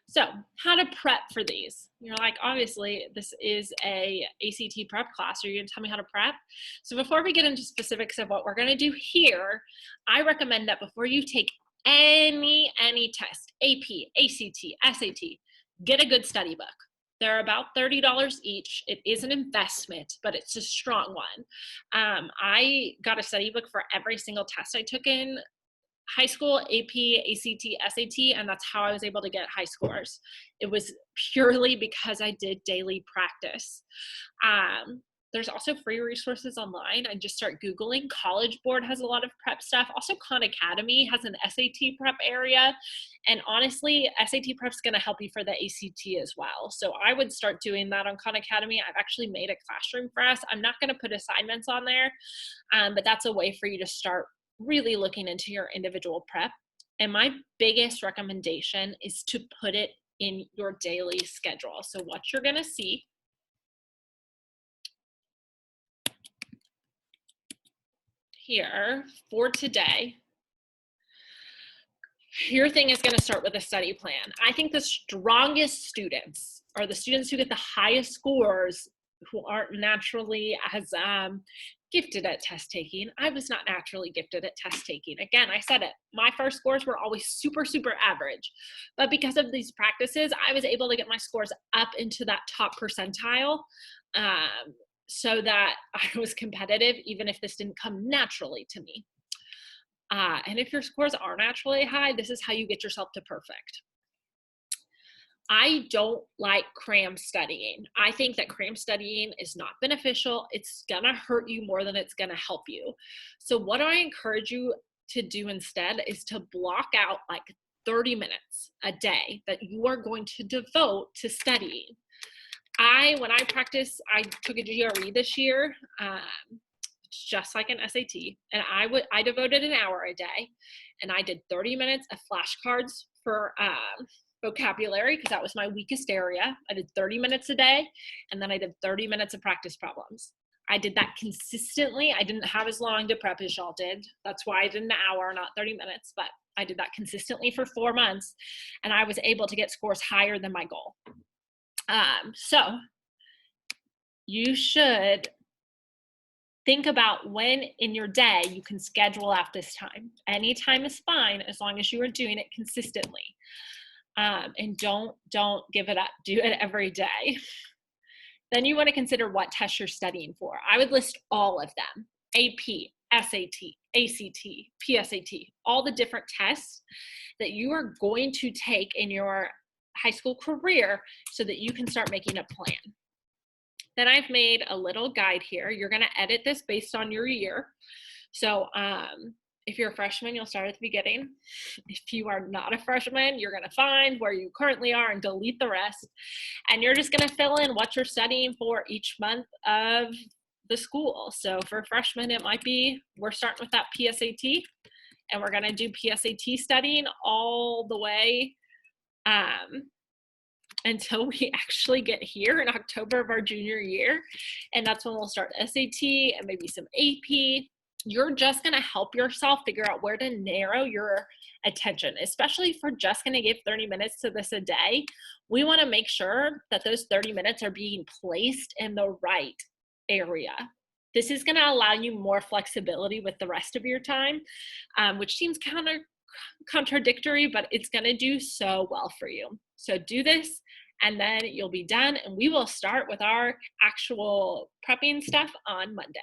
So how to prep for these? You're like, obviously, this is a ACT prep class. Are you gonna tell me how to prep? So before we get into specifics of what we're gonna do here, I recommend that before you take any test, AP, ACT, SAT, get a good study book. They're about $30 each. It is an investment, but it's a strong one. I got a study book for every single test I took in high school, AP, ACT, SAT, and that's how I was able to get high scores. It was purely because I did daily practice. There's also free resources online. I just start Googling. College Board has a lot of prep stuff. Also, Khan Academy has an SAT prep area. And honestly, SAT prep is going to help you for the ACT as well. So I would start doing that on Khan Academy. I've actually made a classroom for us. I'm not going to put assignments on there, but that's a way for you to start really looking into your individual prep. And my biggest recommendation is to put it in your daily schedule. So what you're going to see here for today, your thing is going to start with a study plan. I think the strongest students are the students who get the highest scores, who aren't naturally as gifted at test taking. I was not naturally gifted at test taking. Again, I said it, my first scores were always super average, but because of these practices, I was able to get my scores up into that top percentile, so that I was competitive, even if this didn't come naturally to me. And if your scores are naturally high, this is how you get yourself to perfect. I don't like cram studying. I think that cram studying is not beneficial. It's gonna hurt you more than it's gonna help you. So what I encourage you to do instead is to block out like 30 minutes a day that you are going to devote to studying. When I practice, I took a GRE this year, just like an SAT, and I devoted an hour a day, and I did 30 minutes of flashcards for vocabulary, because that was my weakest area. I did 30 minutes a day, and then I did 30 minutes of practice problems. I did that consistently. I didn't have as long to prep as y'all did. That's why I did an hour, not 30 minutes, but I did that consistently for 4 months, and I was able to get scores higher than my goal. So you should think about when in your day you can schedule out this time. Any time is fine as long as you are doing it consistently. And don't give it up. Do it every day. Then you want to consider what tests you're studying for. I would list all of them: AP, SAT, ACT, PSAT, all the different tests that you are going to take in your high school career so that you can start making a plan. Then I've made a little guide here. You're going to edit this based on your year. So if you're a freshman, you'll start at the beginning. If you are not a freshman, you're going to find where you currently are and delete the rest. And you're just going to fill in what you're studying for each month of the school. So for freshmen, it might be, we're starting with that PSAT, and we're going to do PSAT studying all the way until we actually get here in October of our junior year. And that's when we'll start SAT and maybe some AP. You're just going to help yourself figure out where to narrow your attention, especially if we're just going to give 30 minutes to this a day. We want to make sure that those 30 minutes are being placed in the right area. This is going to allow you more flexibility with the rest of your time, which seems contradictory, but it's going to do so well for you. So do this, and then you'll be done, and we will start with our actual prepping stuff on Monday.